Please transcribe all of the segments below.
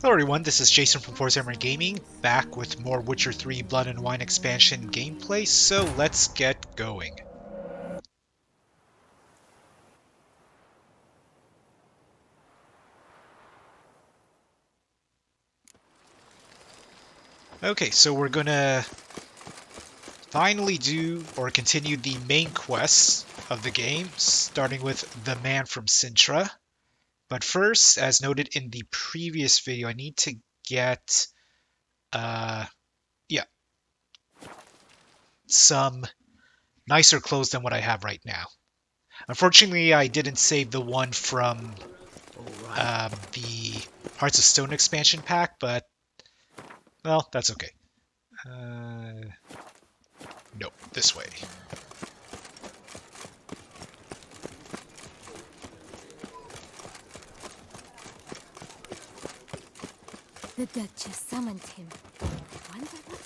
Hello everyone, this is Jason from Forza Hammer Gaming, back with more Witcher 3 Blood and Wine expansion gameplay, so let's get going. Okay, so we're gonna finally do, or continue the main quests of the game, starting with the Man From Cintra. But first, as noted in the previous video, I need to get, some nicer clothes than what I have right now. Unfortunately, I didn't save the one from the Hearts of Stone expansion pack, but, well, that's okay. Nope, this way. The Duchess summoned him. Wonder what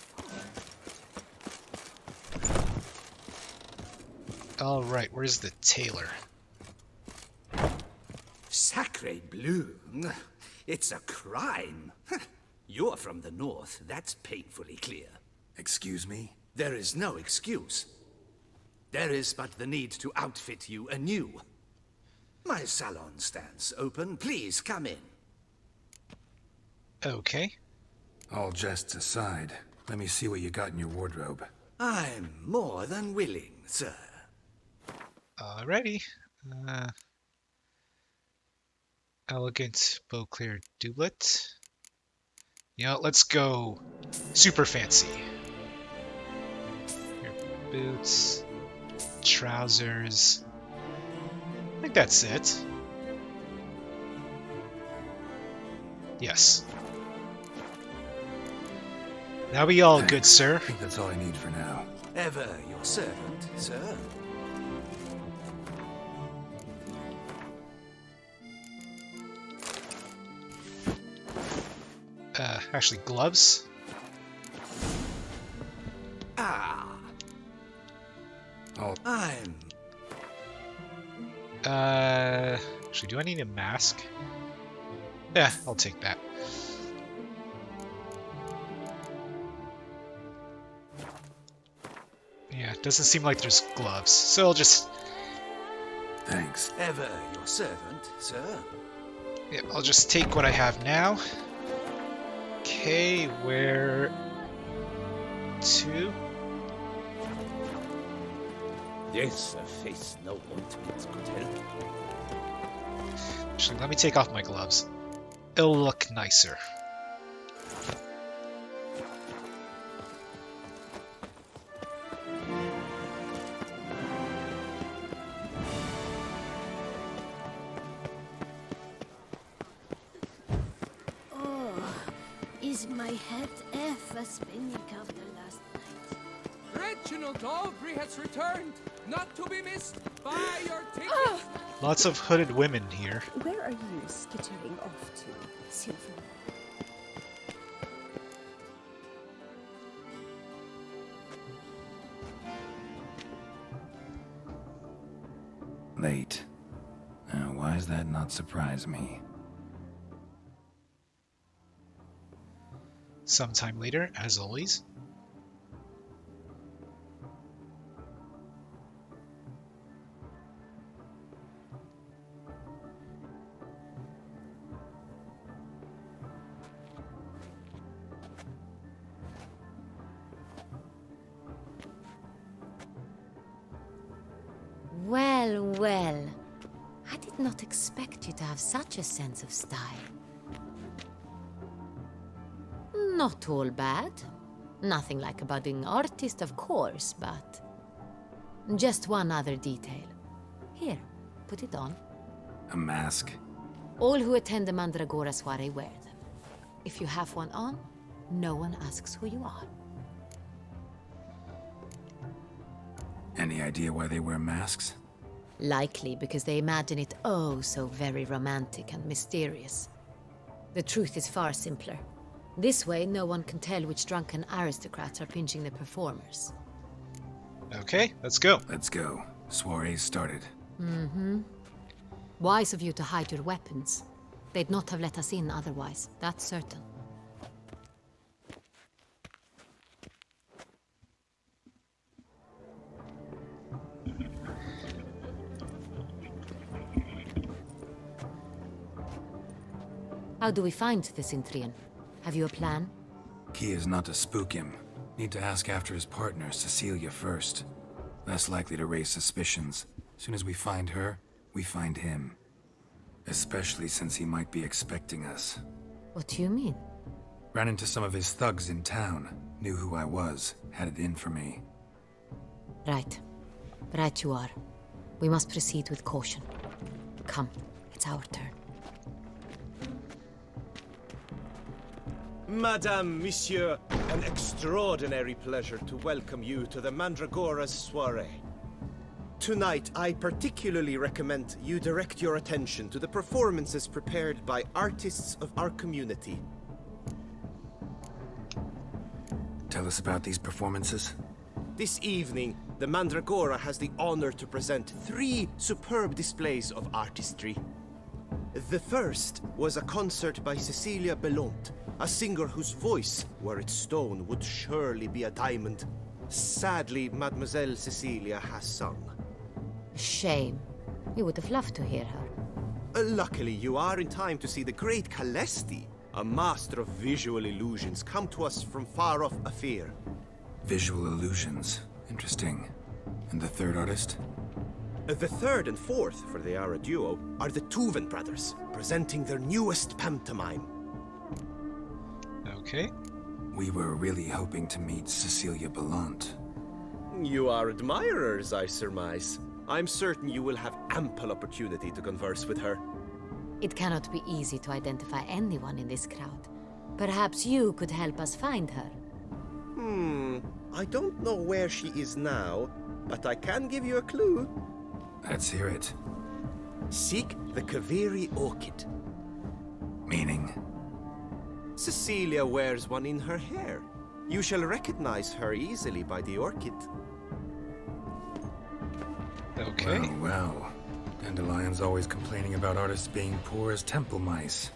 for? Alright, where's the tailor? Sacre bleu! It's a crime! You're from the north, that's painfully clear. Excuse me? There is no excuse. There is but the need to outfit you anew. My salon stands open, please come in. Okay. All jests aside, let me see what you got in your wardrobe. I'm more than willing, sir. Alrighty. Elegant Beauclair doublet. You know, let's go super fancy. Your boots, trousers. I think that's it. Yes. Now be all good, sir. I think that's all I need for now. Ever your servant, sir. Actually, gloves. Ah. Oh. I'm... Actually, do I need a mask? Yeah, I'll take that. Yeah, it doesn't seem like there's gloves, so I'll just... Thanks. Ever your servant, sir. Yeah, I'll just take what I have now. Okay, where to? Yes, a face no ointment could help. Actually, let me take off my gloves. It'll look nicer. Is my head ever spinning after last night? Reginald Aubrey has returned, not to be missed by your ticket. Lots of hooded women here. Where are you skittering off to, Sylvan? Late. Why does that not surprise me? Sometime later, as always. Well, well. I did not expect you to have such a sense of style. Not all bad. Nothing like a budding artist, of course, but... just one other detail. Here, put it on. A mask? All who attend the Mandragora soiree wear them. If you have one on, no one asks who you are. Any idea why they wear masks? Likely because they imagine it oh so very romantic and mysterious. The truth is far simpler. This way, no one can tell which drunken aristocrats are pinching the performers. Okay, let's go. Let's go. Soiree started. Mm-hmm. Wise of you to hide your weapons. They'd not have let us in otherwise, that's certain. How do we find the Cintrian? Have you a plan? Key is not to spook him. Need to ask after his partner, Cecilia, first. Less likely to raise suspicions. Soon as we find her, we find him. Especially since he might be expecting us. What do you mean? Ran into some of his thugs in town. Knew who I was. Had it in for me. Right. Right you are. We must proceed with caution. Come, it's our turn. Madame, Monsieur, an extraordinary pleasure to welcome you to the Mandragora's soiree. Tonight, I particularly recommend you direct your attention to the performances prepared by artists of our community. Tell us about these performances. This evening, the Mandragora has the honor to present 3 superb displays of artistry. The first was a concert by Cecilia Belont, a singer whose voice, were it stone, would surely be a diamond. Sadly, Mademoiselle Cecilia has sung. Shame. We would have loved to hear her. Luckily, you are in time to see the great Calesti, a master of visual illusions, come to us from far off Afir. Visual illusions. Interesting. And the third artist? The third and fourth, for they are a duo, are the Tuven brothers, presenting their newest pantomime. Okay. We were really hoping to meet Cecilia Belont. You are admirers, I surmise. I'm certain you will have ample opportunity to converse with her. It cannot be easy to identify anyone in this crowd. Perhaps you could help us find her. I don't know where she is now, but I can give you a clue. Let's hear it. Seek the Koviri orchid. Meaning? Cecilia wears one in her hair. You shall recognize her easily by the orchid. Okay. Well, well. Dandelion's always complaining about artists being poor as temple mice.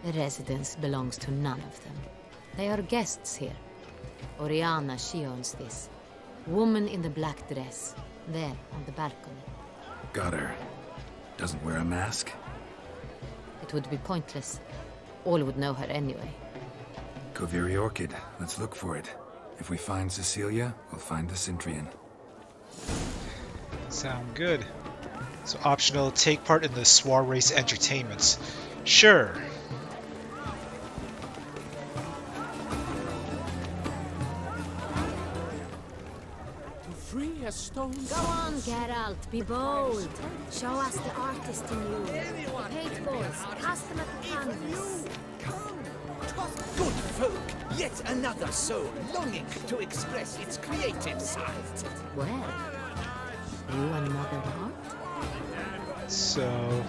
The residence belongs to none of them. They are guests here. Orianna, she owns this. Woman in the black dress. There, on the balcony. Got her. Doesn't wear a mask? It would be pointless. All would know her anyway. Koviri orchid. Let's look for it. If we find Cecilia, we'll find the Cintrian. Sound good. So optional, take part in the soiree's entertainments. Sure. Free a stone. Go on, Geralt, be bold. Show us the artist in you. Paint balls, cast them at the canvas. Good folk, yet another soul longing to express its creative side. Well, you and Mother Art? So...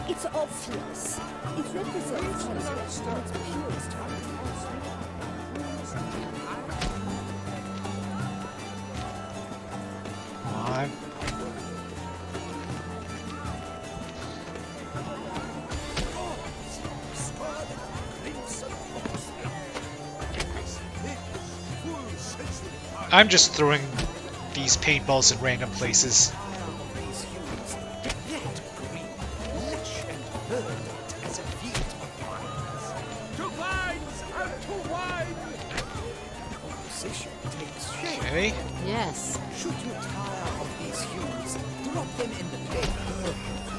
It's obvious. It represents transgression in its purest form. Come on. I'm just throwing these paintballs in random places. Okay. Yes. Should you tire of these hues, drop them in the lake.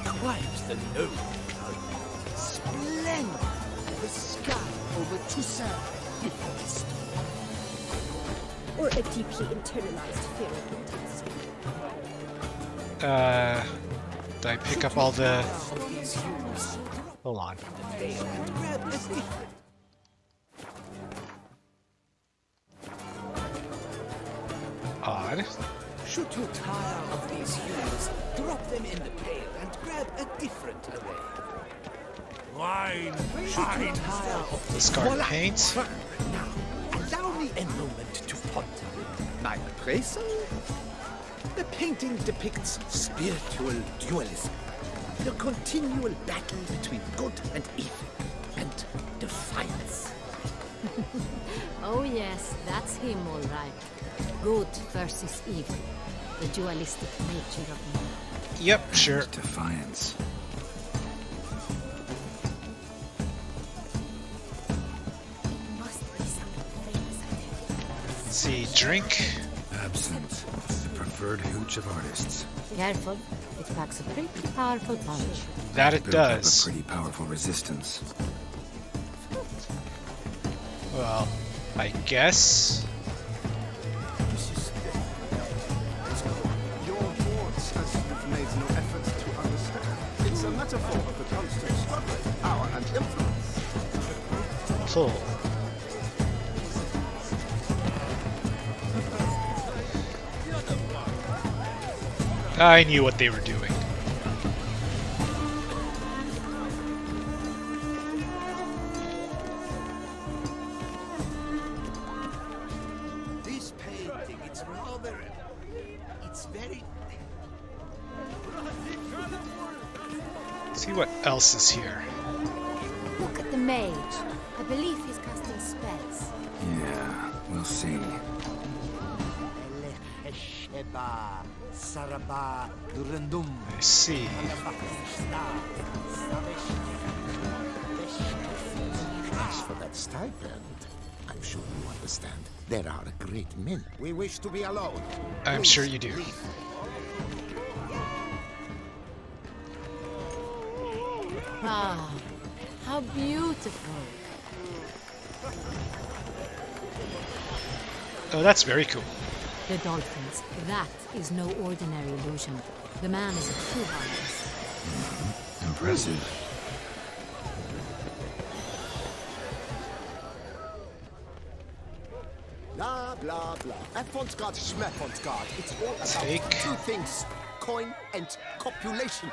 Quite the noble color. Splendid. The sky over Toussaint different. Or a deeply internalized fear of intensity. Did I pick up all the... Hold on. Odd. Should you tire of these hues, drop them in the pail and grab a different array. Wine, should you tire of this Discard paint. Now, allow me a moment to ponder. appraisal? The painting depicts spiritual dualism, the continual battle between good and evil, and defiance. Oh yes, that's him all right. Good versus evil. The dualistic nature of man. Yep, sure. Defiance. Must be something famous, I tell you. Let's see, drink. Absinthe. The preferred hooch of artists. Careful, it packs a pretty powerful punch. That it Built up a does. pretty powerful resistance. Well, I guess. Your words as you've made no effort to understand. It's a metaphor of the constant struggle, power and influence. Pull. I knew what they were doing. This painting, it's rather... It's very... See what else is here. Look at the mage. I believe he's casting spells. Yeah, we'll see. I see. As for that stipend, I'm sure you understand. There are a great many. We wish to be alone. I'm sure you do. Ah, how beautiful. Oh, that's very cool. The dolphins. That is no ordinary illusion. The man is a true artist. Impressive. Blah, blah, blah. F-Fontsgard, Schmeff-Fontsgard. It's all about Take. two things. Coin and copulation.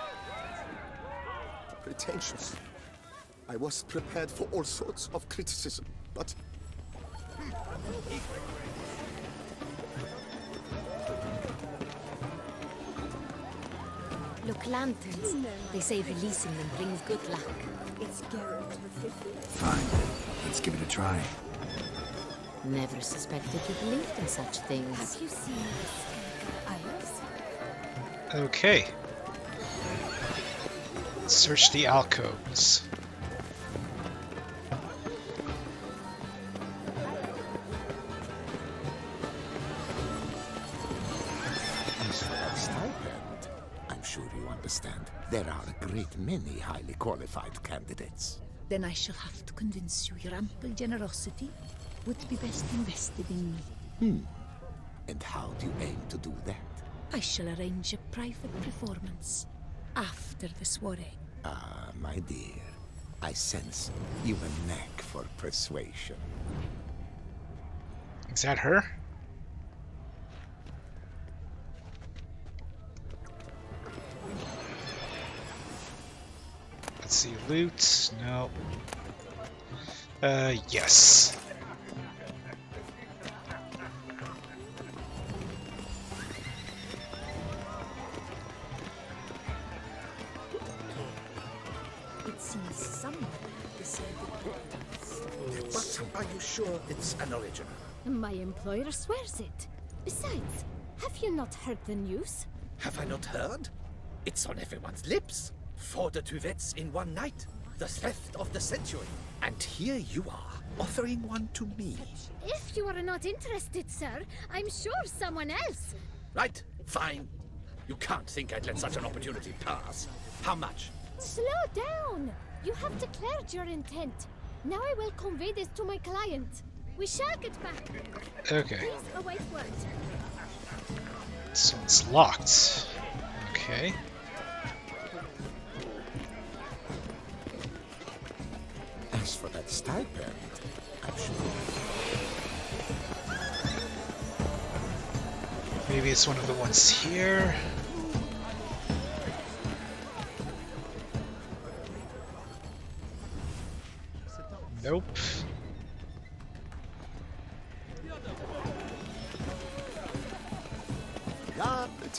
Pretentious. I was prepared for all sorts of criticism, but... Look, lanterns. They say releasing them brings good luck. It's Geralt with 50. Fine. Let's give it a try. Never suspected you believed in such things. Have you seen this Iris? Okay. Search the alcoves. As for that stipend, I'm sure you understand. There are a great many highly qualified candidates. Then I shall have to convince you your ample generosity would be best invested in me. And how do you aim to do that? I shall arrange a private performance after the soiree. Ah, my dear, I sense you've a knack for persuasion. Is that her? Let's see, loot. No. Yes. It seems someone decided But are you sure it's an original? My employer swears it. Besides, have you not heard the news? Have I not heard? It's on everyone's lips. 4 duets in one night. The theft of the century. And here you are, offering one to me. If you are not interested, sir, I'm sure someone else. Right, fine. You can't think I'd let such an opportunity pass. How much? Slow down. You have declared your intent. Now I will convey this to my client. We shall get back. Okay. Please await word. This one's locked. Okay. As for that stipend, I'm sure. Maybe it's one of the ones here. Nope.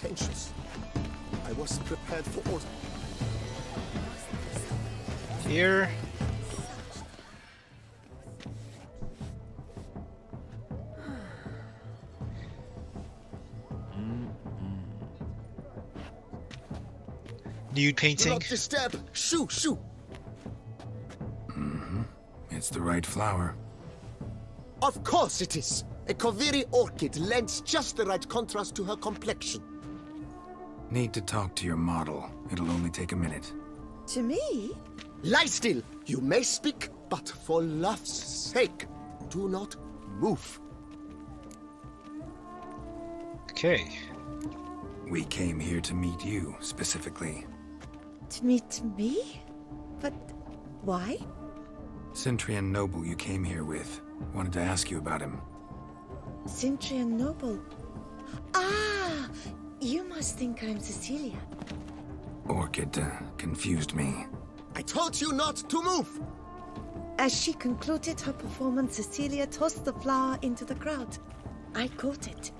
pretentious. I was prepared for all. Here. Nude Do painting. not disturb! Shoo! Shoo! It's the right flower. Of course it is! A Koviri orchid lends just the right contrast to her complexion. Need to talk to your model. It'll only take a minute. To me? Lie still! You may speak, but for love's sake, do not move. Okay. We came here to meet you, specifically. To meet me? But why? Cintrian noble you came here with. Wanted to ask you about him. Cintrian noble. Ah! You must think I'm Cecilia. Orchid confused me. I told you not to move! As she concluded her performance, Cecilia tossed the flower into the crowd. I caught it,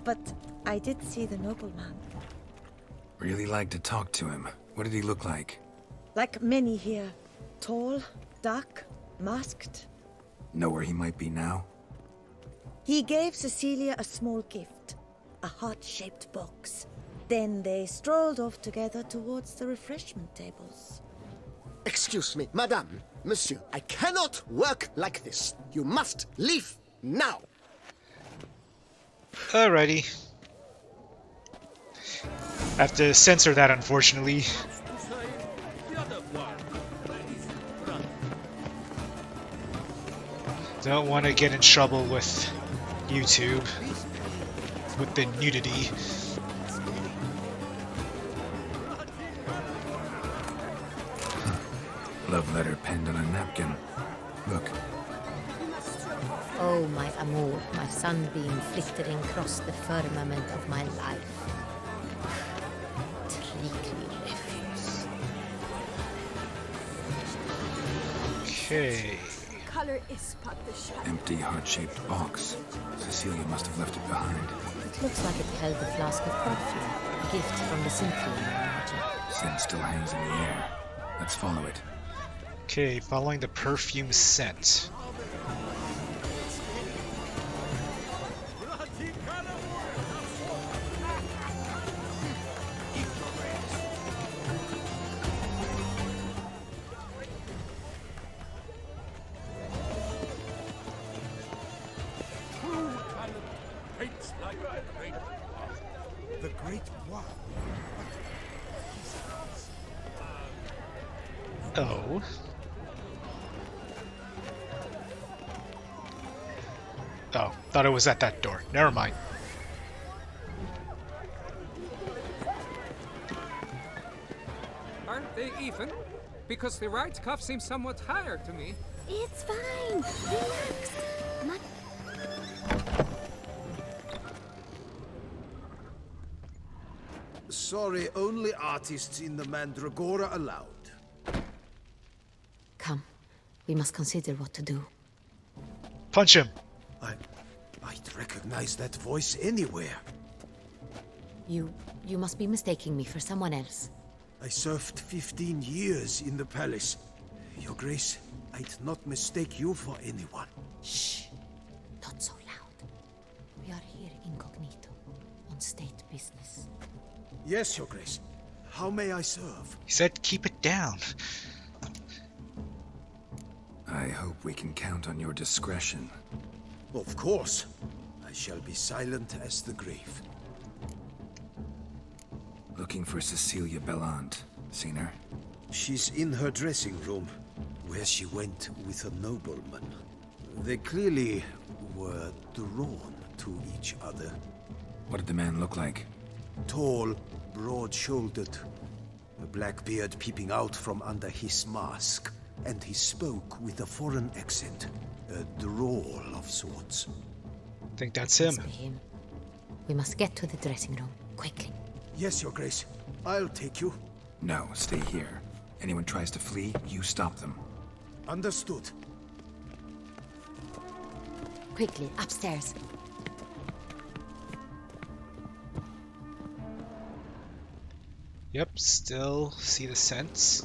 but I did see the nobleman. Really like to talk to him. What did he look like? Like many here. Tall, dark, masked. Know where he might be now? He gave Cecilia a small gift, a heart-shaped box. Then they strolled off together towards the refreshment tables. Excuse me, madame, monsieur, I cannot work like this. You must leave now. Alrighty. I have to censor that, unfortunately. Don't want to get in trouble with YouTube with the nudity. Love letter penned on a napkin. Look, Oh, my amour, my sunbeam flickering across the firmament of my life. Treacly refuse. Okay. Color is but the shadow. empty heart-shaped box. Cecilia must have left it behind. It looks like it held the flask of perfume, a gift from the Cintra, I imagine. Scent still hangs in the air. Let's follow it. Okay, following the perfume scent. The Great One. Oh. Oh, thought it was at that door. Never mind. Aren't they even? Because the right cuff seems somewhat higher to me. It's fine. Relax. Not Sorry, only artists in the Mandragora allowed. Come, we must consider what to do. Punch him. I'd recognize that voice anywhere. You must be mistaking me for someone else. I served 15 years in the palace. Your Grace, I'd not mistake you for anyone. Shh! Not so loud. We are here incognito, on state business. Yes, Your Grace. How may I serve? He said keep it down. I hope we can count on your discretion. Of course. I shall be silent as the grave. Looking for Cecilia Bellant. Seen her? She's in her dressing room, where she went with a nobleman. They clearly were drawn to each other. What did the man look like? Tall, broad-shouldered, a black beard peeping out from under his mask, and he spoke with a foreign accent, a drawl of sorts. Think that's him. Must be him. We must get to the dressing room, quickly. Yes, Your Grace. I'll take you. No, stay here. Anyone tries to flee, you stop them. Understood. Quickly, upstairs. Yep, still see the scents.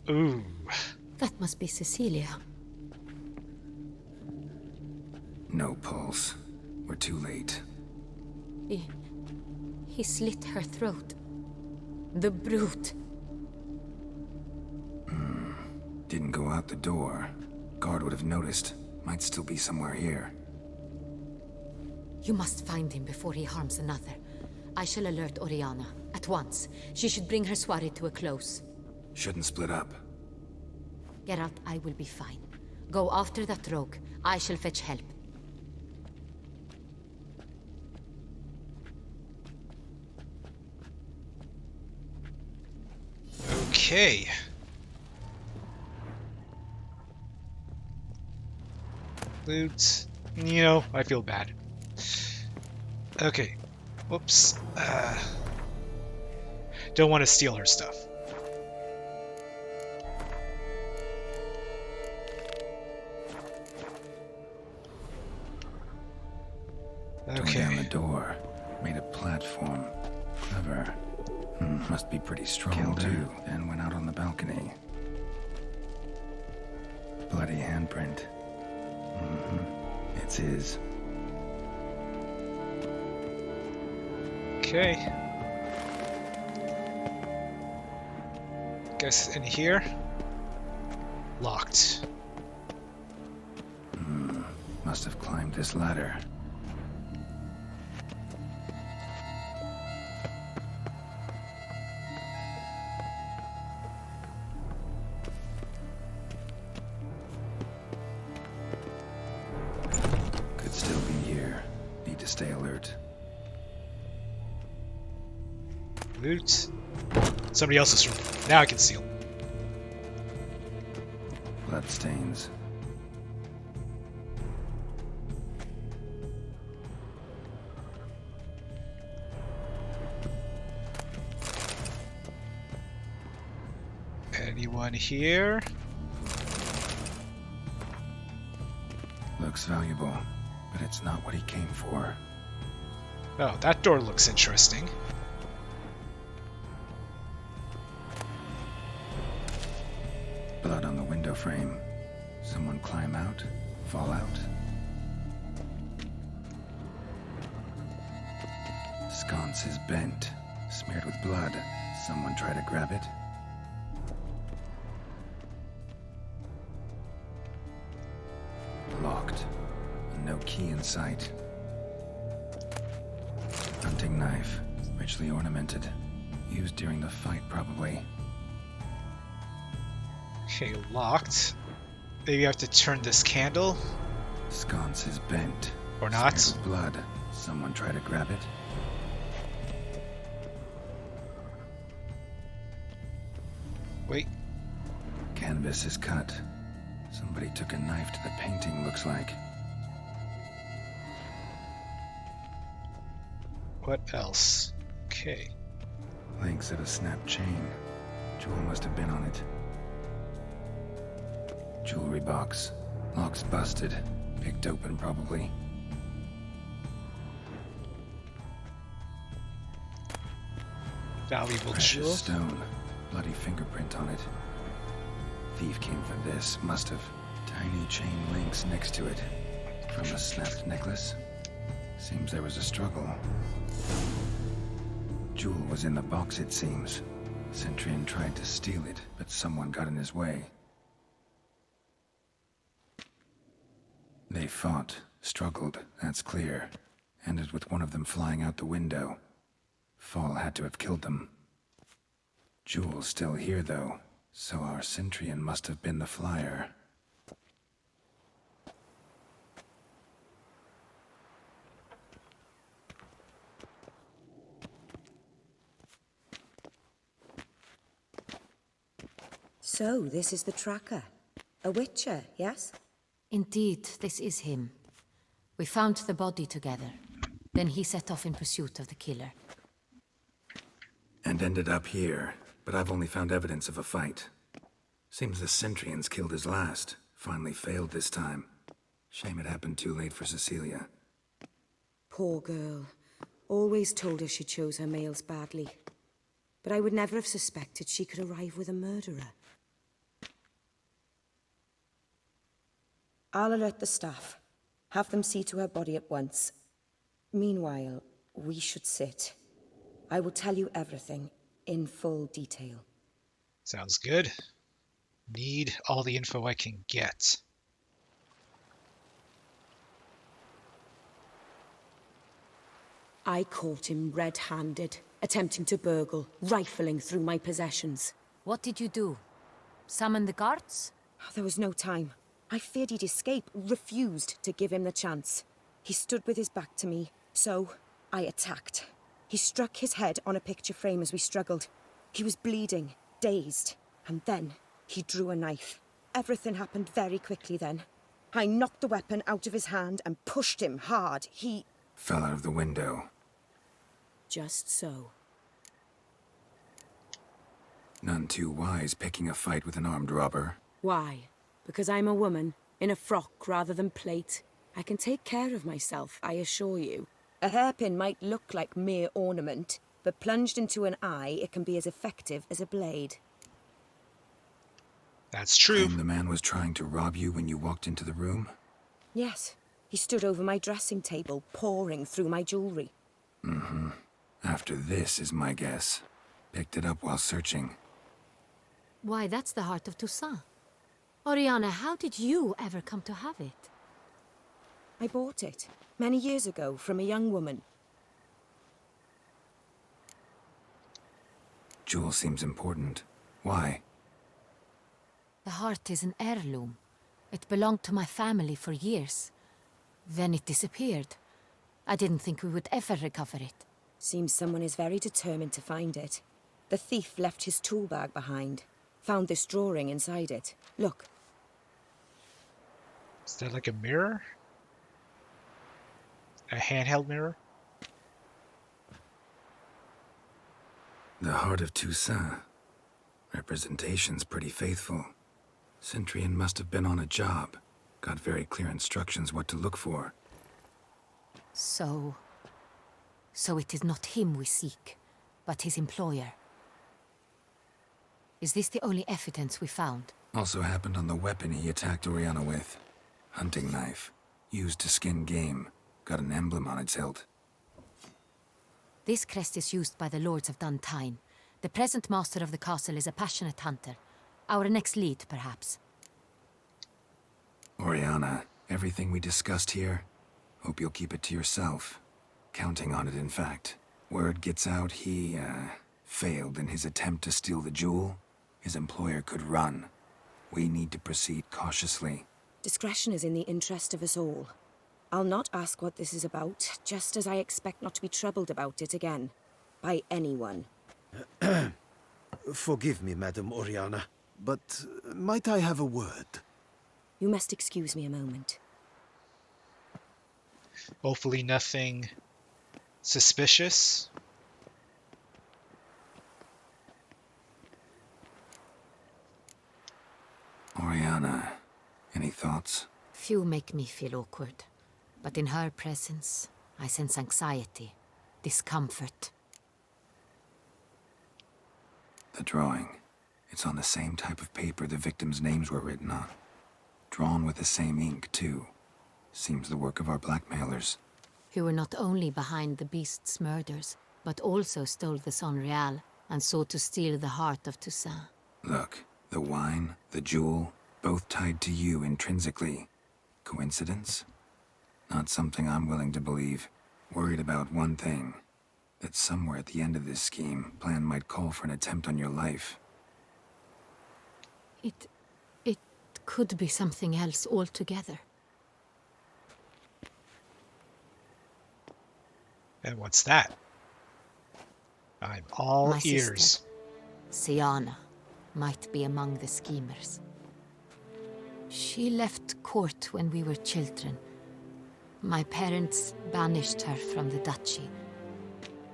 Ooh. That must be Cecilia. No pulse. We're too late. He slit her throat. The brute. Didn't go out the door. Guard would have noticed. Might still be somewhere here. You must find him before he harms another. I shall alert Orianna. At once. She should bring her soiree to a close. Shouldn't split up. Geralt, I will be fine. Go after that rogue. I shall fetch help. Okay. Loot. You know, I feel bad. Okay. Whoops. Don't want to steal her stuff. Tore down the door. Made a platform. Clever. Must be pretty strong, too. And went out on the balcony. Bloody handprint. It's his. Okay. Guess in here. Locked. Must have climbed this ladder. Could still be here. Need to stay alert. Loot. Somebody else's room. Now I can seal. Bloodstains. Anyone here? Looks valuable, but it's not what he came for. Oh, that door looks interesting. Blood on the window frame. Someone climb out? Fall out? Sconce is bent, smeared with blood. Someone try to grab it? Locked. No key in sight. Hunting knife. Richly ornamented. Used during the fight, probably. Okay, locked. Maybe I have to turn this candle? Sconce is bent. Or not? Smeared with blood. Someone try to grab it? Wait. Canvas is cut. Somebody took a knife to the painting, looks like. What else? Okay. Links of a snapped chain. Jewel must have been on it. Jewelry box. Lock's busted. Picked open, probably. Valuable Precious jewel. stone. Bloody fingerprint on it. Thief came for this. Must have. Tiny chain links next to it. From a snapped necklace. Seems there was a struggle. Jewel was in the box, it seems. Centurion tried to steal it, but someone got in his way. They fought, struggled, that's clear. Ended with one of them flying out the window. Fall had to have killed them. Jewel's still here, though, so our Centurion must have been the flyer. So, this is the tracker. A witcher, yes? Indeed, this is him. We found the body together. Then he set off in pursuit of the killer. And ended up here, but I've only found evidence of a fight. Seems the Centurions killed his last. Finally failed this time. Shame it happened too late for Cecilia. Poor girl. Always told her she chose her males badly. But I would never have suspected she could arrive with a murderer. I'll alert the staff. Have them see to her body at once. Meanwhile, we should sit. I will tell you everything, in full detail. Sounds good. Need all the info I can get. I caught him red-handed, attempting to burgle, rifling through my possessions. What did you do? Summon the guards? There was no time. I feared he'd escape, refused to give him the chance. He stood with his back to me, so I attacked. He struck his head on a picture frame as we struggled. He was bleeding, dazed, and then he drew a knife. Everything happened very quickly then. I knocked the weapon out of his hand and pushed him hard. He fell out of the window. Just so. None too wise picking a fight with an armed robber. Why? Because I'm a woman, in a frock rather than plate. I can take care of myself, I assure you. A hairpin might look like mere ornament, but plunged into an eye, it can be as effective as a blade. That's true. And the man was trying to rob you when you walked into the room? Yes. He stood over my dressing table, pouring through my jewelry. Mm-hmm. After this is my guess. Picked it up while searching. Why, that's the heart of Toussaint. Orianna, how did you ever come to have it? I bought it, many years ago, from a young woman. Jewel seems important. Why? The heart is an heirloom. It belonged to my family for years. Then it disappeared. I didn't think we would ever recover it. Seems someone is very determined to find it. The thief left his tool bag behind. Found this drawing inside it. Look. Is that like a mirror? A handheld mirror? The heart of Toussaint. Representation's pretty faithful. Cintrian must have been on a job. Got very clear instructions what to look for. So it is not him we seek, but his employer. Is this the only evidence we found? Also happened on the weapon he attacked Orianna with. Hunting knife. Used to skin game. Got an emblem on its hilt. This crest is used by the Lords of Duntine. The present master of the castle is a passionate hunter. Our next lead, perhaps. Orianna, everything we discussed here, hope you'll keep it to yourself. Counting on it, in fact. Word gets out he, failed in his attempt to steal the jewel. His employer could run. We need to proceed cautiously. Discretion is in the interest of us all. I'll not ask what this is about, just as I expect not to be troubled about it again. By anyone. Forgive me, Madam Orianna, but might I have a word? You must excuse me a moment. Hopefully nothing suspicious. Orianna, any thoughts? Few make me feel awkward, but in her presence, I sense anxiety, discomfort. The drawing. It's on the same type of paper the victims' names were written on. Drawn with the same ink, too. Seems the work of our blackmailers. Who were not only behind the beast's murders, but also stole the Son Real and sought to steal the heart of Toussaint. Look, the wine, the jewel, both tied to you intrinsically. Coincidence? Not something I'm willing to believe. Worried about one thing. That somewhere at the end of this scheme, plan might call for an attempt on your life. It could be something else altogether. And what's that? I'm all My ears. sister, Sienna, might be among the schemers. She left court when we were children. My parents banished her from the duchy.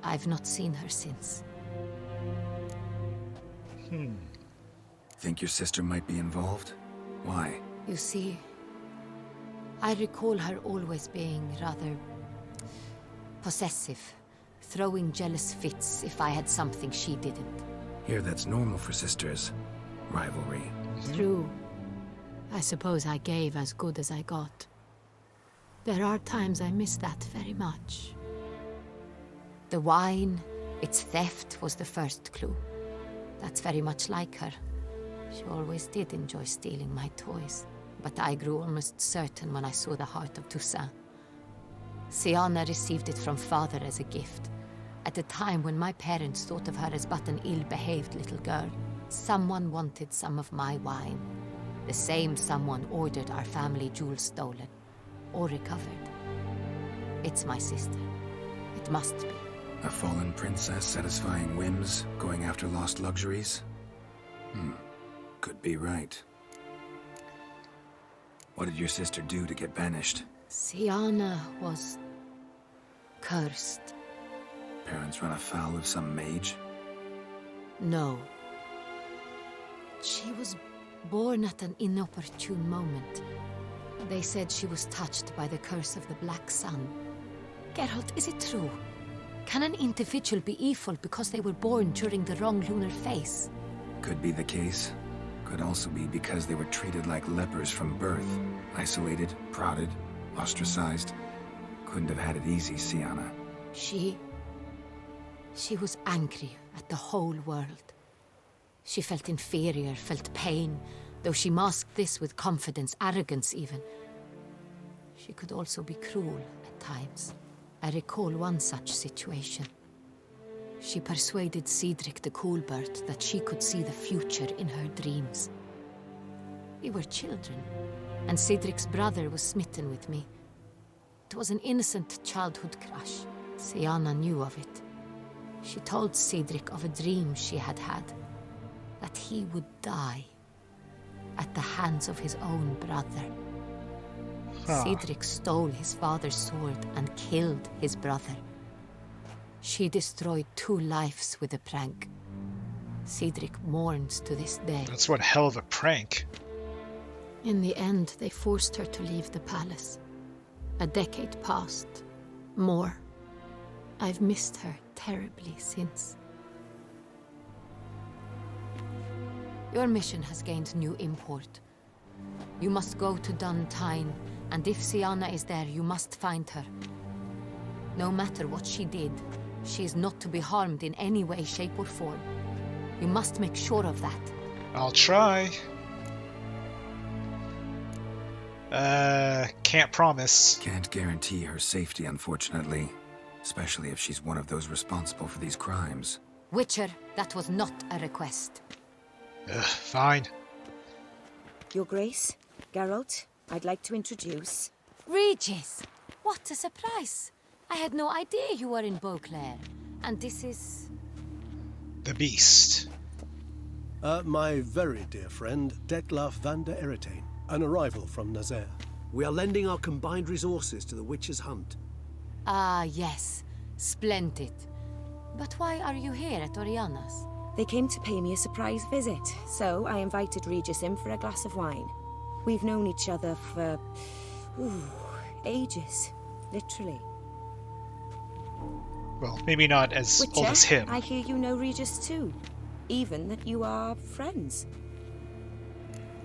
I've not seen her since. Think your sister might be involved? Why? You see, I recall her always being rather possessive, throwing jealous fits if I had something she didn't. Here, that's normal for sisters. Rivalry. True. I suppose I gave as good as I got. There are times I miss that very much. The wine, its theft, was the first clue. That's very much like her. She always did enjoy stealing my toys, but I grew almost certain when I saw the heart of Toussaint. Siana received it from father as a gift, at a time when my parents thought of her as but an ill-behaved little girl. Someone wanted some of my wine. The same someone ordered our family jewels stolen, or recovered. It's my sister. It must be. A fallen princess satisfying whims, going after lost luxuries? Could be right. What did your sister do to get banished? Siana was cursed. Parents run afoul of some mage? No. She was born at an inopportune moment. They said she was touched by the curse of the Black Sun. Geralt, is it true? Can an individual be evil because they were born during the wrong lunar phase? Could be the case. Could also be because they were treated like lepers from birth. Isolated, prodded, ostracized. Couldn't have had it easy, Siana. She was angry at the whole world. She felt inferior, felt pain, though she masked this with confidence, arrogance even. She could also be cruel at times. I recall one such situation. She persuaded Cedric the Coolbird that she could see the future in her dreams. We were children, and Cedric's brother was smitten with me. It was an innocent childhood crush. Siana knew of it. She told Cedric of a dream she had had, that he would die at the hands of his own brother. Cedric stole his father's sword and killed his brother. She destroyed 2 lives with a prank. Cedric mourns to this day. That's one hell of a prank. In the end, they forced her to leave the palace. A decade passed. More. I've missed her terribly since. Your mission has gained new import. You must go to Duntine, and if Siana is there, you must find her. No matter what she did, she is not to be harmed in any way, shape, or form. You must make sure of that. I'll try. Can't promise. Can't guarantee her safety, unfortunately. Especially if she's one of those responsible for these crimes. Witcher, that was not a request. Fine. Your Grace, Geralt, I'd like to introduce... Regis! What a surprise! I had no idea you were in Beauclair. And this is... The Beast. My very dear friend, Detlaf van der Eretain, an arrival from Nazaire. We are lending our combined resources to the Witcher's hunt. Ah, yes. Splendid. But why are you here at Orianna's? They came to pay me a surprise visit, so I invited Regis in for a glass of wine. We've known each other for... ages. Literally. Well, maybe not as Witcher, old as him. I hear you know Regis too. Even that you are friends.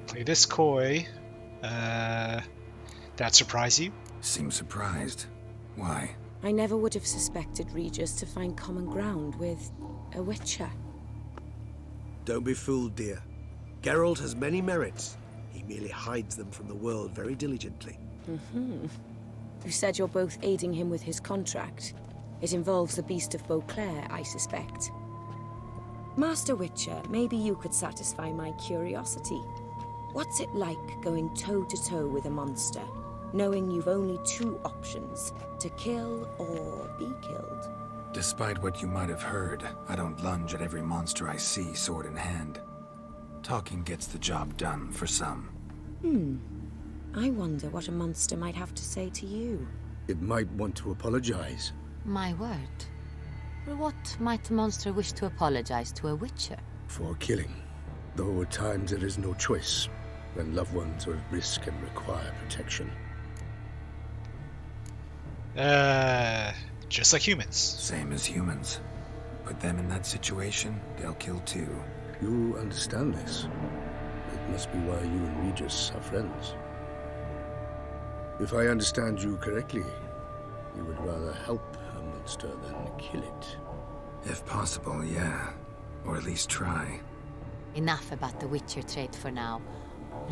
Play this coy. That surprise you? Seem surprised. Why? I never would have suspected Regis to find common ground with a Witcher. Don't be fooled, dear. Geralt has many merits. He merely hides them from the world very diligently. You said you're both aiding him with his contract. It involves the Beast of Beauclair, I suspect. Master Witcher, maybe you could satisfy my curiosity. What's it like going toe-to-toe with a monster, knowing you've only 2 options, to kill or be killed? Despite what you might have heard, I don't lunge at every monster I see sword in hand. Talking gets the job done for some. I wonder what a monster might have to say to you. It might want to apologize. My word. For what might a monster wish to apologize to a Witcher? For killing. Though at times there is no choice. when loved ones are at risk and require protection. Just like humans. Same as humans. Put them in that situation, they'll kill too. You understand this. It must be why you and Regis are friends. If I understand you correctly, you would rather help a monster than kill it. If possible, yeah. Or at least try. Enough about the Witcher trade for now.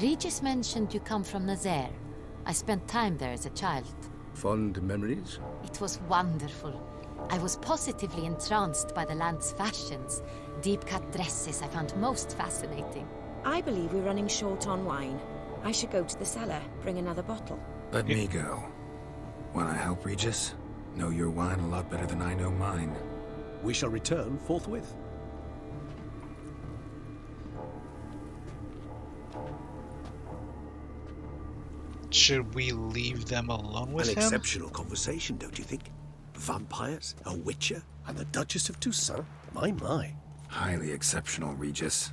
Regis mentioned you come from Nazaire. I spent time there as a child. Fond memories? It was wonderful. I was positively entranced by the land's fashions. Deep-cut dresses I found most fascinating. I believe we're running short on wine. I should go to the cellar, bring another bottle. Let me go. Wanna help, Regis? Know your wine a lot better than I know mine. We shall return forthwith. Should we leave them alone with An him? exceptional conversation, don't you think? Vampires, a witcher, and the Duchess of Toussaint? My. Highly exceptional, Regis.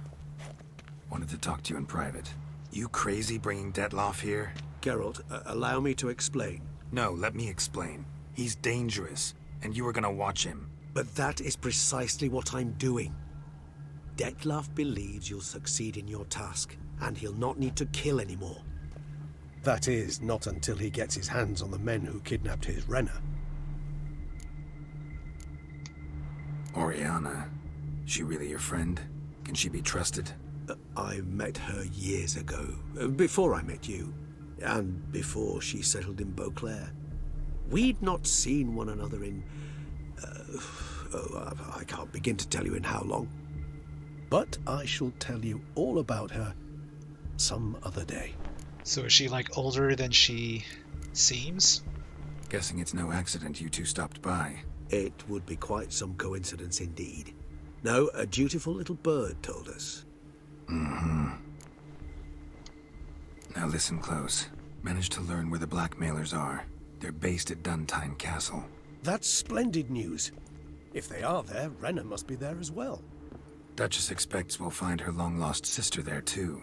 Wanted to talk to you in private. You crazy bringing Detloff here? Geralt, allow me to explain. No, let me explain. He's dangerous, and you were gonna watch him. But that is precisely what I'm doing. Detloff believes you'll succeed in your task, and he'll not need to kill anymore. That is, not until he gets his hands on the men who kidnapped his Renna. Orianna. She really your friend? Can she be trusted? I met her years ago, before I met you, and before she settled in Beauclair. We'd not seen one another in... I can't begin to tell you in how long. But I shall tell you all about her some other day. So is she like older than she seems? Guessing it's no accident you two stopped by. It would be quite some coincidence indeed. No, a dutiful little bird told us. Mm-hmm. Now listen close. Managed to learn where the blackmailers are. They're based at Duntine Castle. That's splendid news. If they are there, Renna must be there as well. Duchess expects we'll find her long-lost sister there too.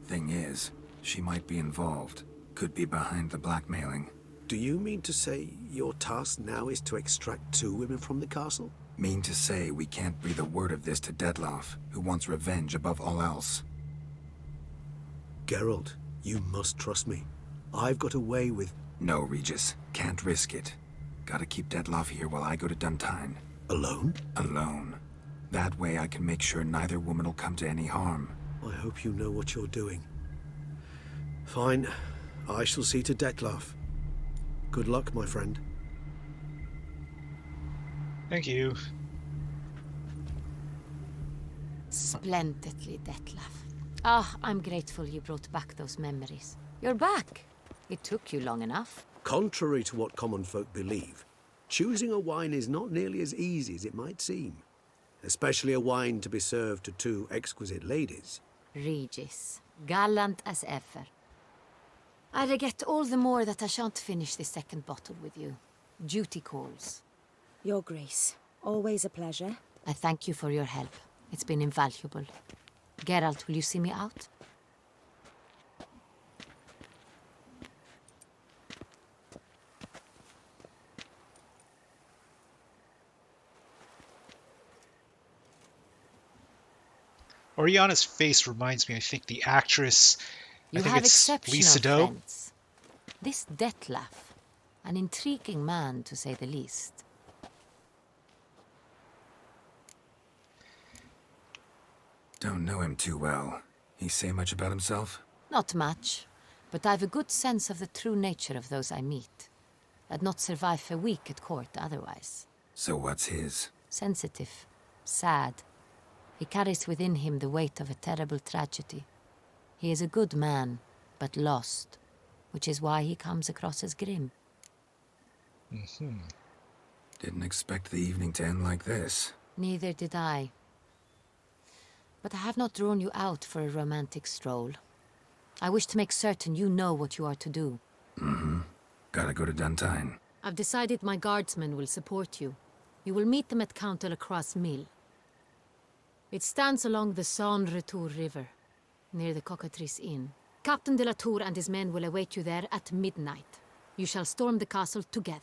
Thing is, she might be involved. Could be behind the blackmailing. Do you mean to say your task now is to extract 2 women from the castle? Mean to say we can't breathe a word of this to Detloff, who wants revenge above all else. Geralt, you must trust me. I've got a way with... No, Regis. Can't risk it. Gotta keep Detloff here while I go to Duntine. Alone? Alone. That way I can make sure neither woman will come to any harm. I hope you know what you're doing. Fine. I shall see to Detloff. Good luck, my friend. Thank you. Splendidly, Detlaff. Ah, I'm grateful you brought back those memories. You're back. It took you long enough. Contrary to what common folk believe, choosing a wine is not nearly as easy as it might seem. Especially a wine to be served to 2 exquisite ladies. Regis, gallant as ever. I regret all the more that I shan't finish this second bottle with you. Duty calls. Your Grace, always a pleasure. I thank you for your help. It's been invaluable. Geralt, will you see me out? Oriana's face reminds me, I think, the actress. You I think have it's exceptional Lisa Doe. friends. This Detlaff, an intriguing man to say the least. Don't know him too well. He say much about himself? Not much, but I've a good sense of the true nature of those I meet. I'd not survive a week at court otherwise. So what's his? Sensitive, sad. He carries within him the weight of a terrible tragedy. He is a good man, but lost, which is why he comes across as grim. Didn't expect the evening to end like this. Neither did I. But I have not drawn you out for a romantic stroll. I wish to make certain you know what you are to do. Gotta go to Duntine. I've decided my guardsmen will support you. You will meet them at Count Delacroix' mill. It stands along the Saône-Retour River, near the Cockatrice Inn. Captain de la Tour and his men will await you there at midnight. You shall storm the castle together.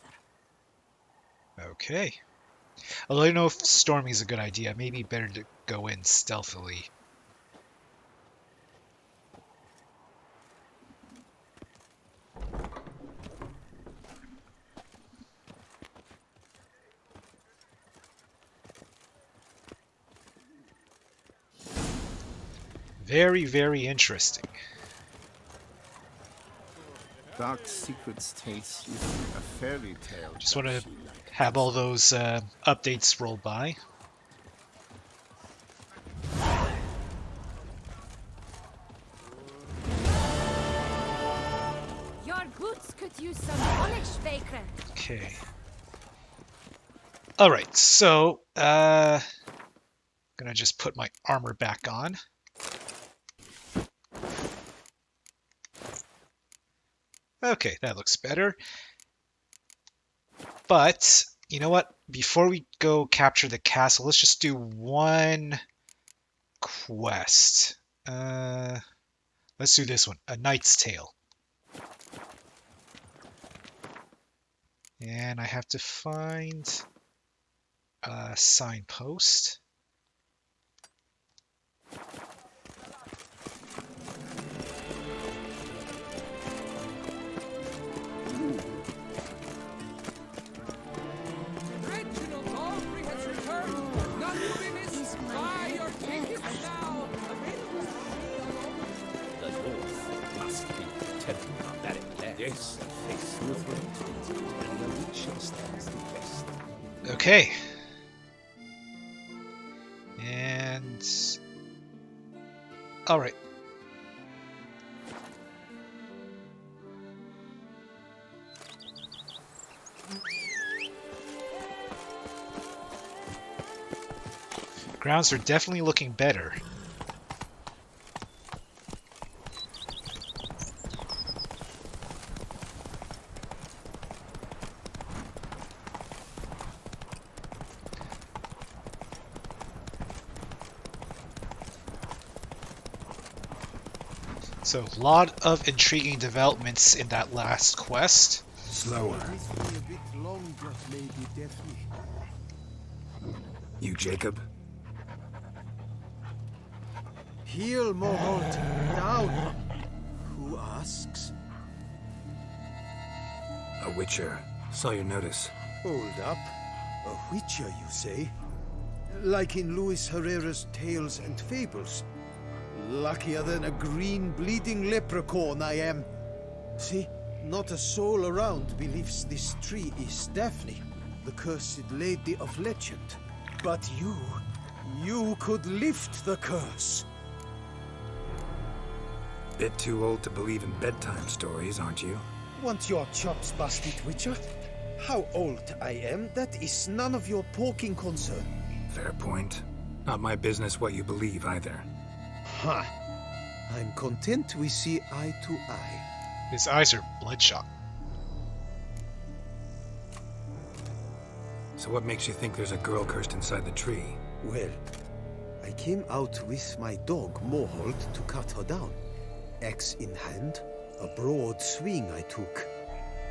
Okay. Although I don't know if storming is a good idea. Maybe better to go in stealthily. Very, very interesting. Dark secrets taste a fairy tale. Just want to have all those updates roll by. Your boots could use some polish, Baker. Okay. Alright, so gonna just put my armor back on. Okay, that looks better. But, you know what? Before we go capture the castle, let's just do one quest. Let's do this one, A Knight's Tale. And I have to find a signpost. Yes, face movement, and the witcher stands the best. Okay. And... Alright. Grounds are definitely looking better. So, a lot of intriguing developments in that last quest. Slower. You, Jacob? Heel, Moholt. Down. Who asks? A witcher. Saw your notice. Hold up. A witcher, you say? Like in Luis Herrera's Tales and Fables. Luckier than a green bleeding leprechaun I am. See, not a soul around believes this tree is Daphne, the cursed lady of legend. But you could lift the curse. Bit too old to believe in bedtime stories, aren't you? Want your chops busted, Witcher? How old I am, that is none of your poking concern. Fair point. Not my business what you believe either. Huh. I'm content we see eye to eye. His eyes are bloodshot. So what makes you think there's a girl cursed inside the tree? Well, I came out with my dog, Moholt, to cut her down. Axe in hand, a broad swing I took.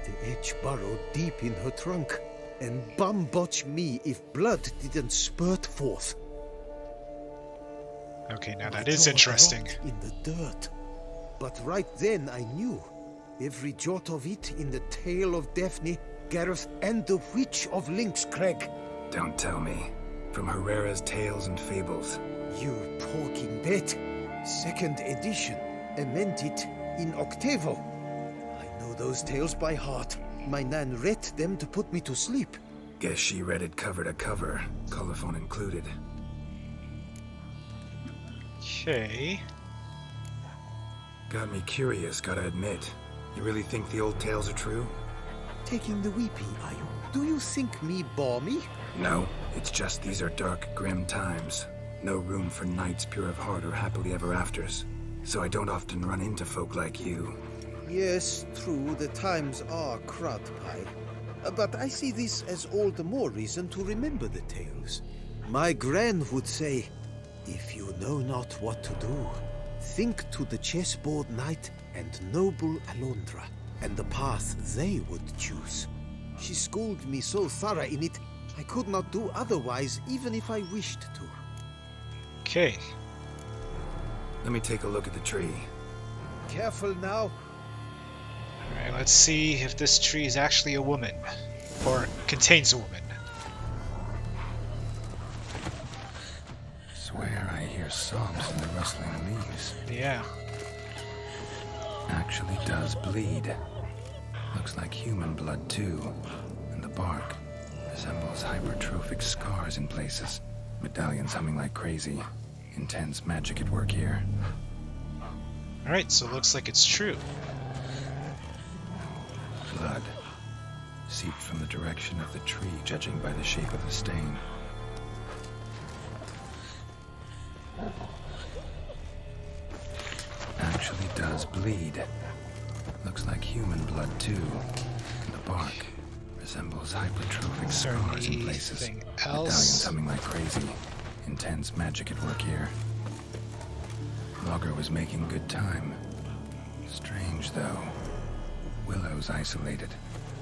The edge burrowed deep in her trunk, and bum-botch me if blood didn't spurt forth. Okay, now that is interesting. In the dirt. But right then I knew. Every jot of it in the tale of Daphne, Gareth, and the Witch of Lynx Crag. Don't tell me. From Herrera's Tales and Fables. You talking bet. Second edition. Amended in octavo. I know those tales by heart. My nan read them to put me to sleep. Guess she read it cover to cover, colophon included. Okay. Got me curious, gotta admit. You really think the old tales are true? Taking the weepy, are you? Do you think me balmy? No, it's just these are dark, grim times. No room for knights pure of heart or happily ever afters. So I don't often run into folk like you. Yes, true, the times are crud pie. But I see this as all the more reason to remember the tales. My gran would say, if you know not what to do, Think to the chessboard knight and noble Alondra, and the path they would choose. She schooled me so thorough in it, I could not do otherwise, even if I wished to. Okay. Let me take a look at the tree. Careful now. Alright, let's see if this tree is actually a woman. Or contains a woman. Swear I hear sobs in the rustling leaves. Yeah. Actually does bleed. Looks like human blood too. And the bark resembles hypertrophic scars in places. Medallions humming like crazy. Intense magic at work here. Alright, so it looks like it's true. Blood seeped from the direction of the tree, judging by the shape of the stain. Actually does bleed. Looks like human blood too. And the bark resembles hypertrophic scars in places. Anything Medallions else? humming like crazy. Intense magic at work here. Logger was making good time. Strange though. Willow's isolated.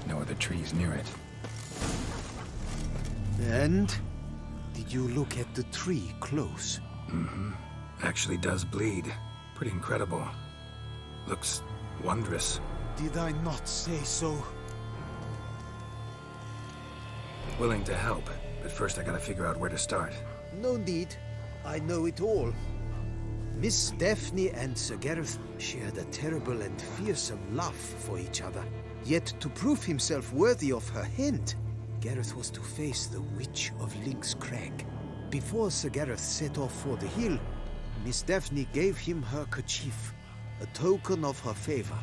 No other trees near it. And? Did you look at the tree close? Mm-hmm. Actually does bleed. Pretty incredible. Looks wondrous. Did I not say so? Willing to help, but first I gotta figure out where to start. No need. I know it all. Miss Daphne and Sir Gareth shared a terrible and fearsome love for each other. Yet to prove himself worthy of her hand, Gareth was to face the Witch of Lynx Crag. Before Sir Gareth set off for the hill, Miss Daphne gave him her kerchief, a token of her favor.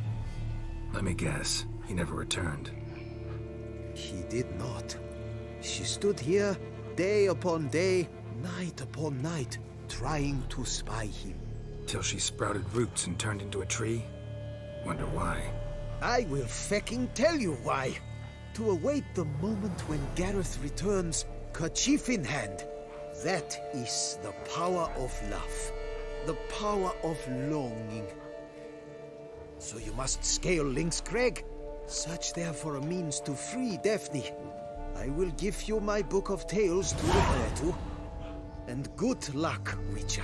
Let me guess, he never returned. He did not. She stood here, day upon day, night upon night, trying to spy him. Till she sprouted roots and turned into a tree? Wonder why. I will fecking tell you why. To await the moment when Gareth returns, kerchief in hand. That is the power of love. The power of longing. So you must scale Lynx Crag. Search there for a means to free Daphne. I will give you my book of tales to refer to. And good luck, Witcher.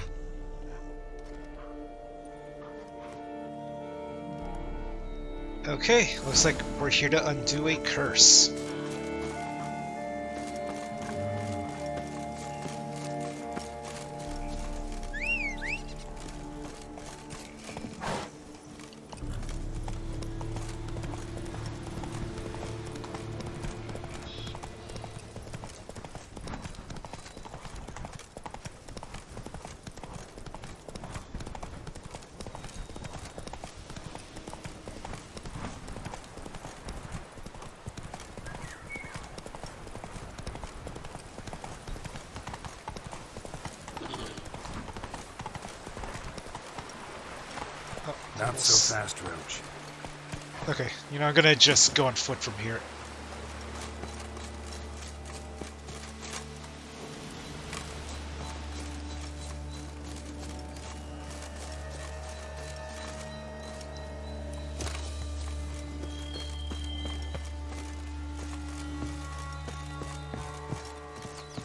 Okay, looks like we're here to undo a curse. Not so fast, Roach. Okay, you know, I'm gonna just go on foot from here.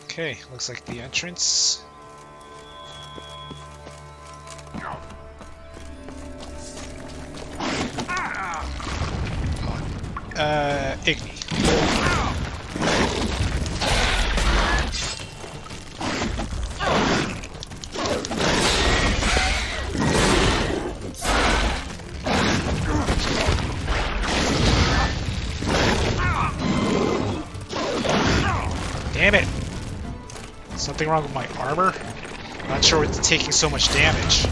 Okay, looks like the entrance. Igni. Damn it! Something wrong with my armor? Not sure what's taking so much damage.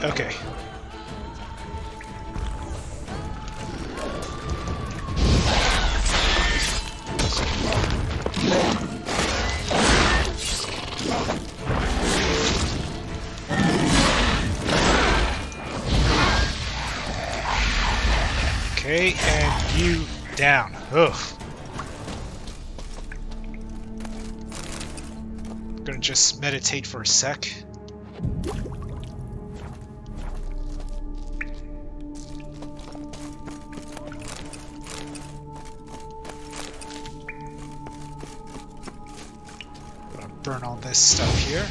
Okay. Okay, and you down. Ugh. gonna just meditate for a sec. Burn all this stuff here.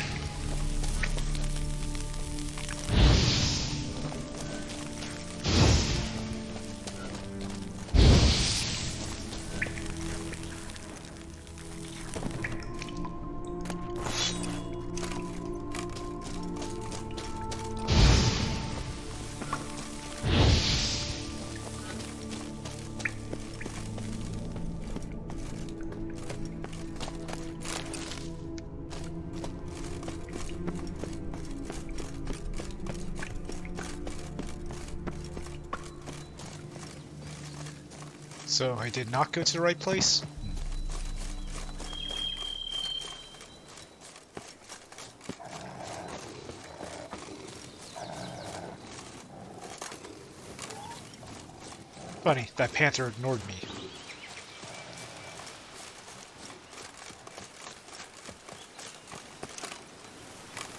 So I did not go to the right place? Funny, that panther ignored me.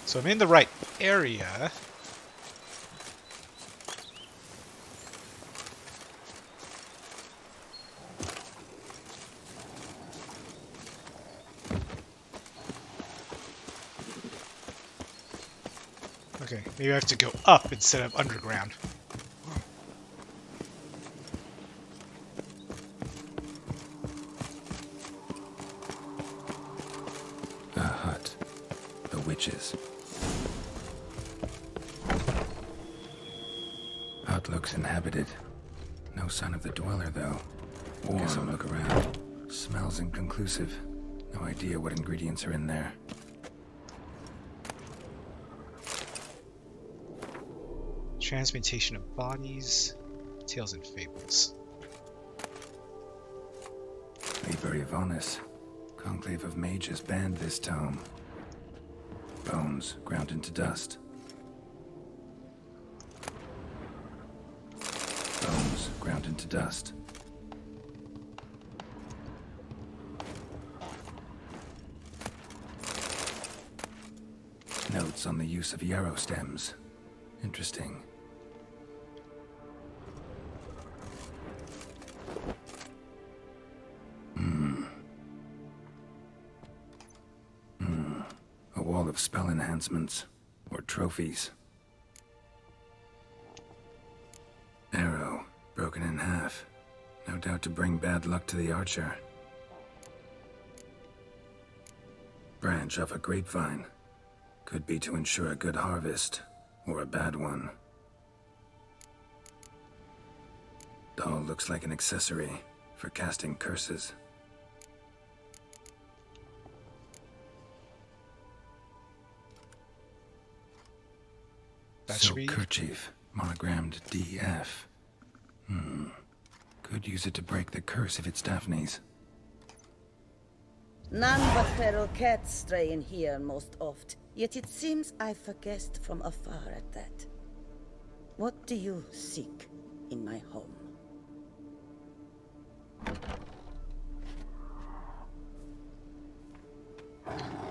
So I'm in the right area. Okay, maybe I have to go up instead of underground. A hut. The witches. Hut looks inhabited. No sign of the dweller, though. Guess I'll look around. Smells inconclusive. No idea what ingredients are in there. Transmutation of bodies, tales and fables. Library of Honest. Conclave of Mages banned this tome. Bones ground into dust. Bones ground into dust. Notes on the use of yarrow stems. Interesting. A wall of spell enhancements, or trophies. Arrow, broken in half. No doubt to bring bad luck to the archer. Branch off a grapevine. Could be to ensure a good harvest, or a bad one. Doll looks like an accessory for casting curses. Silk kerchief, monogrammed DF. Could use it to break the curse if it's Daphne's. None but feral cats stray in here most oft, yet it seems I've a guest from afar at that. What do you seek in my home?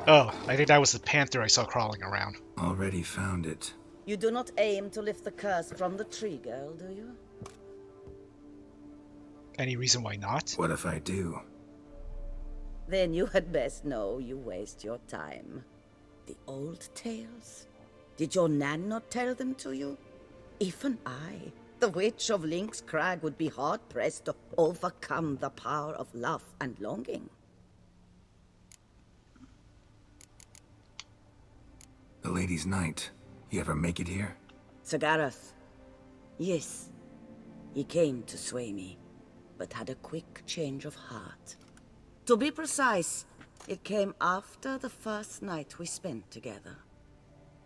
Oh, I think that was the panther I saw crawling around. Already found it. You do not aim to lift the curse from the tree, girl, do you? Any reason why not? What if I do? Then you had best know you waste your time. The old tales? Did your nan not tell them to you? Even I, the witch of Lynx Crag, would be hard-pressed to overcome the power of love and longing. The Lady's Knight. You ever make it here? Sagarath. Yes. He came to sway me, but had a quick change of heart. To be precise, it came after the first night we spent together.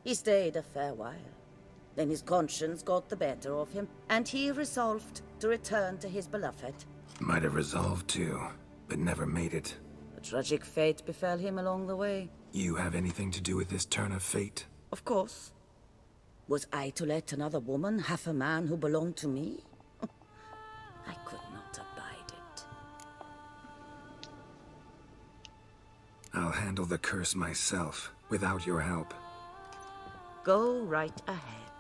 He stayed a fair while. Then his conscience got the better of him, and he resolved to return to his beloved. Might have resolved to, but never made it. A tragic fate befell him along the way. You have anything to do with this turn of fate? Of course. Was I to let another woman have a man who belonged to me? I could not abide it. I'll handle the curse myself, without your help. Go right ahead.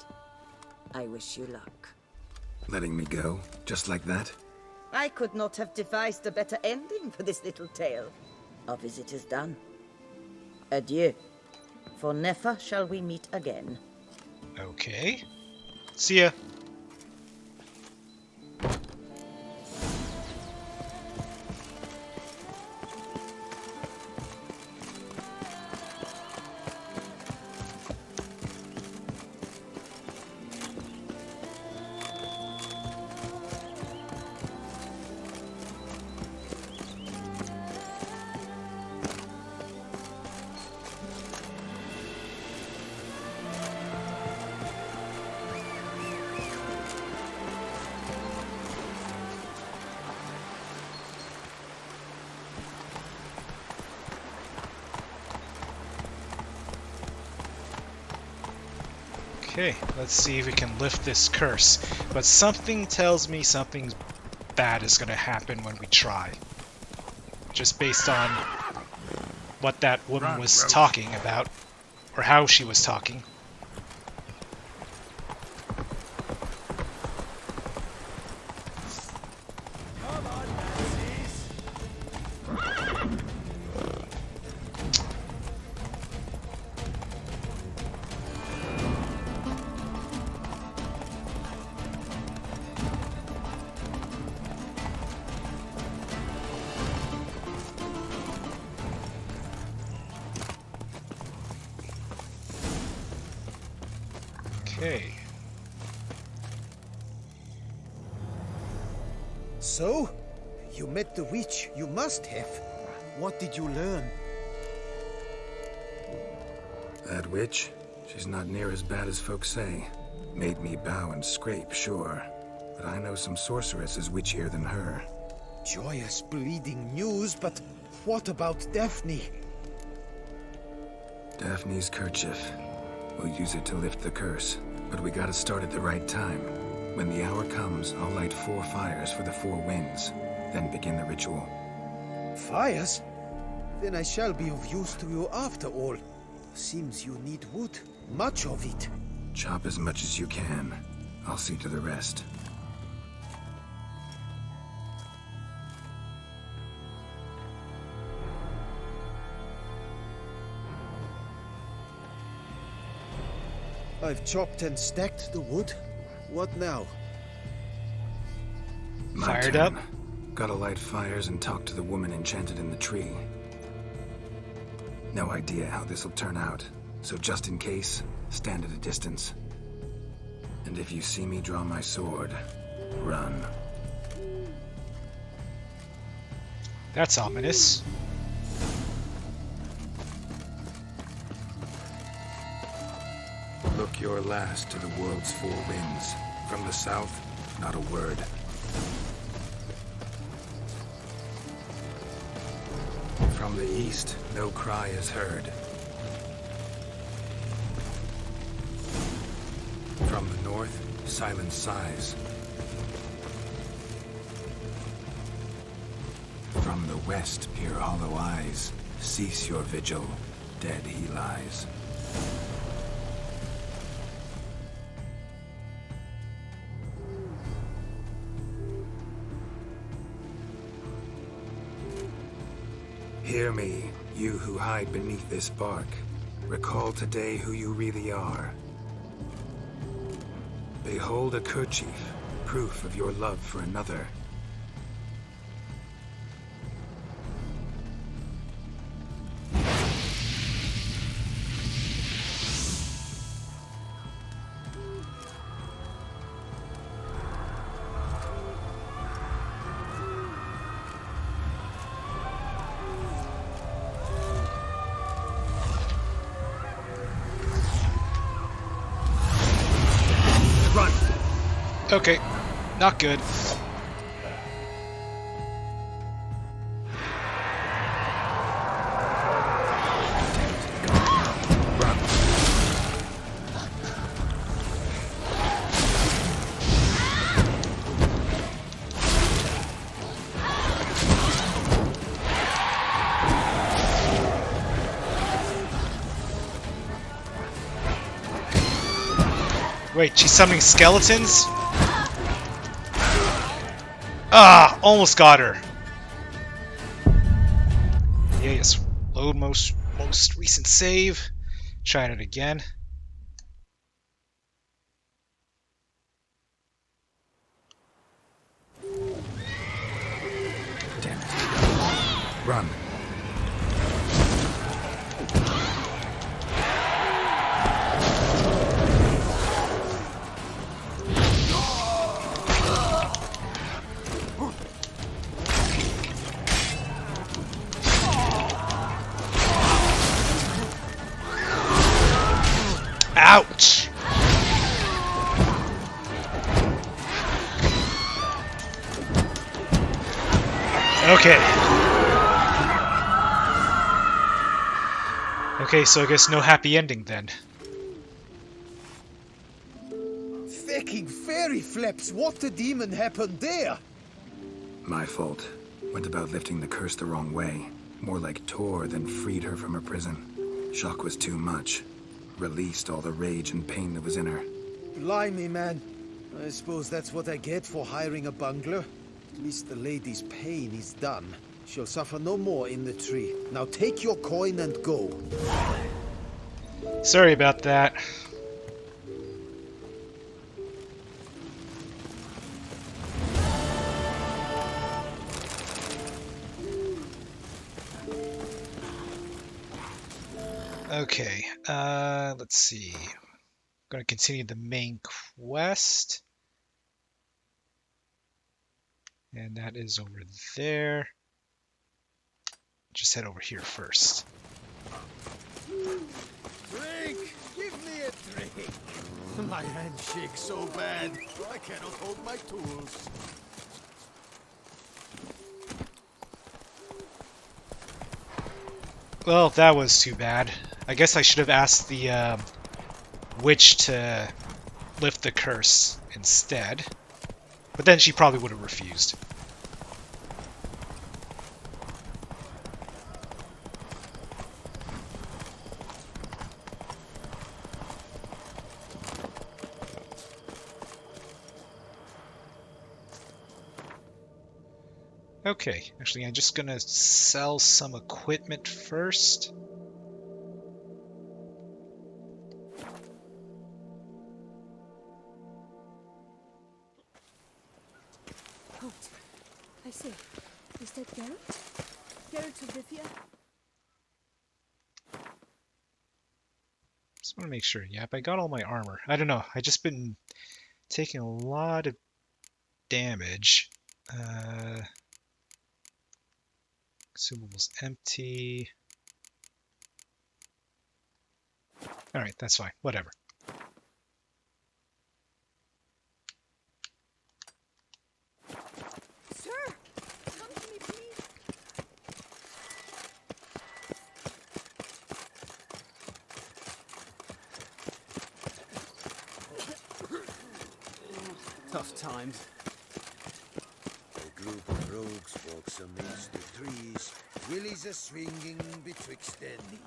I wish you luck. Letting me go, just like that? I could not have devised a better ending for this little tale. Our visit is done. Adieu. For never shall we meet again. Okay. See ya. Okay, let's see if we can lift this curse. But something tells me something bad is going to happen when we try. Just based on what that woman was talking about, or how she was talking. Okay. So, you met the witch. You must have. What did you learn? That witch? She's not near as bad as folks say. Made me bow and scrape, sure. But I know some sorceresses witchier than her. Joyous bleeding news, but what about Daphne? Daphne's kerchief. We'll use it to lift the curse. But we gotta start at the right time. When the hour comes, I'll light 4 fires for the 4 winds, then begin the ritual. Fires? Then I shall be of use to you after all. Seems you need wood. Much of it. Chop as much as you can. I'll see to the rest. I've chopped and stacked the wood. What now? Fired up? Gotta light fires and talk to the woman enchanted in the tree. No idea how this'll turn out, so just in case, stand at a distance. And if you see me draw my sword, run. That's ominous. Look your last to the world's 4 winds. From the south, not a word. From the east, no cry is heard. From the north, silent sighs. From the west, peer hollow eyes. Cease your vigil, dead he lies. Hear me, you who hide beneath this bark. Recall today who you really are. Behold a kerchief, proof of your love for another. Okay, not good. Wait, she's summoning skeletons? Ah, almost got her. Yes, load most recent save. Try it again. Damn it. Run. Ouch! Okay. Okay, so I guess no happy ending then. Fucking fairy flips! What the demon happened there? My fault. Went about lifting the curse the wrong way. More like tore than freed her from her prison. Shock was too much. Released all the rage and pain that was in her. Blimey, man. I suppose that's what I get for hiring a bungler. At least the lady's pain is done. She'll suffer no more in the tree. Now take your coin and go. Sorry about that. Okay, let's see. I'm going to continue the main quest. And that is over there. Just head over here first. Drink! Give me a drink! My hand shakes so bad, I cannot hold my tools. Well, that was too bad. I guess I should have asked the witch to lift the curse instead. But then she probably would have refused. Okay, actually I'm just gonna sell some equipment first. Halt. I say, is that Geralt? Geralt of Rivia? Just want to make sure. Yep, I got all my armor. I don't know. I just been taking a lot of damage. Consumables empty. Alright, that's fine. Whatever. Sir! Come to me, please! Tough times. A group of rogues walks amidst the trees, willies a swinging betwixt their knees.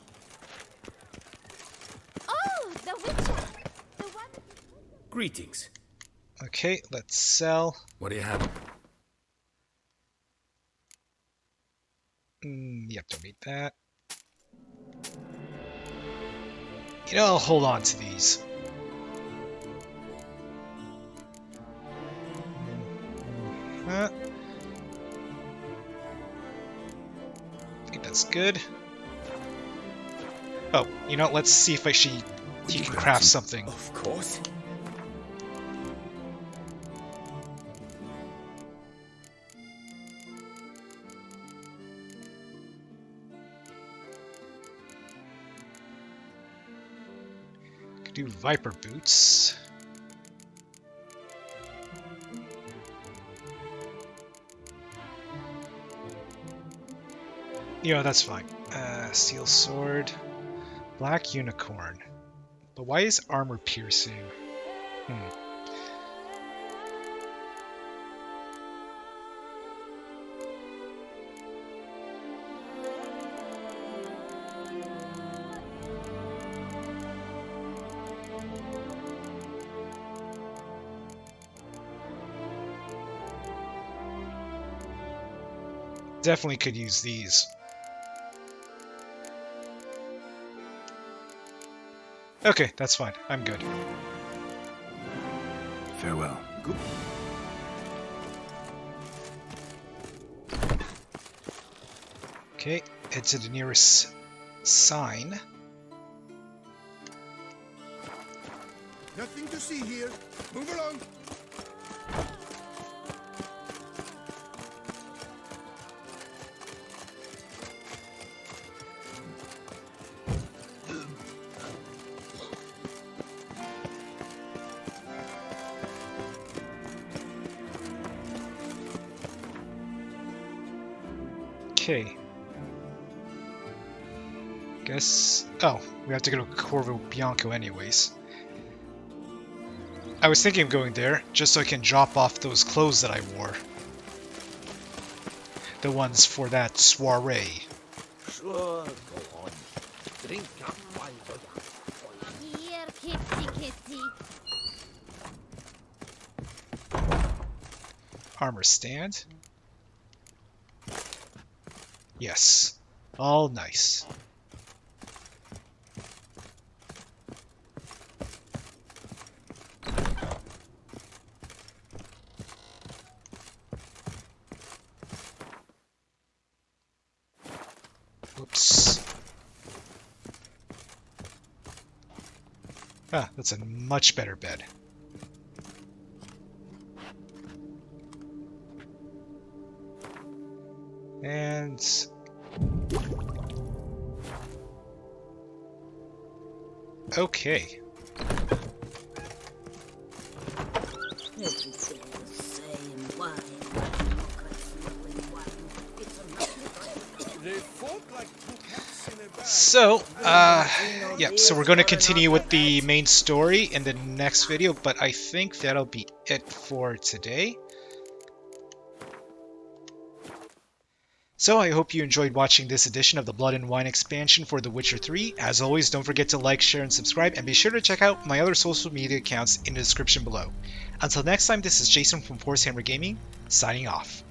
Oh, the Witcher! The one... Greetings. Okay, let's sell. What do you have? Yep, don't need that. You know, I'll hold on to these. I think that's good. Oh, you know, let's see if he can craft something. Of course. Could do viper boots. You know, that's fine. Steel sword. Black unicorn. But why is armor piercing? Definitely could use these. Okay, that's fine. I'm good. Farewell. Okay, head to the nearest sign. Nothing to see here. Move along. Okay. Guess... Oh, we have to go to Corvo Bianco anyways. I was thinking of going there, just so I can drop off those clothes that I wore. The ones for that soiree. Sure, go on. Drink up while you're Here, kitty, kitty. Armor stand. Yes. All nice. Whoops. Ah, that's a much better bed. And... okay. Everything the same. Why? They fought like two cats in a bag. So, yep, so we're going to continue with the main story in the next video, but I think that'll be it for today. So I hope you enjoyed watching this edition of the Blood and Wine expansion for The Witcher 3. As always, don't forget to like, share, and subscribe, and be sure to check out my other social media accounts in the description below. Until next time, this is Jason from Force Hammer Gaming, signing off.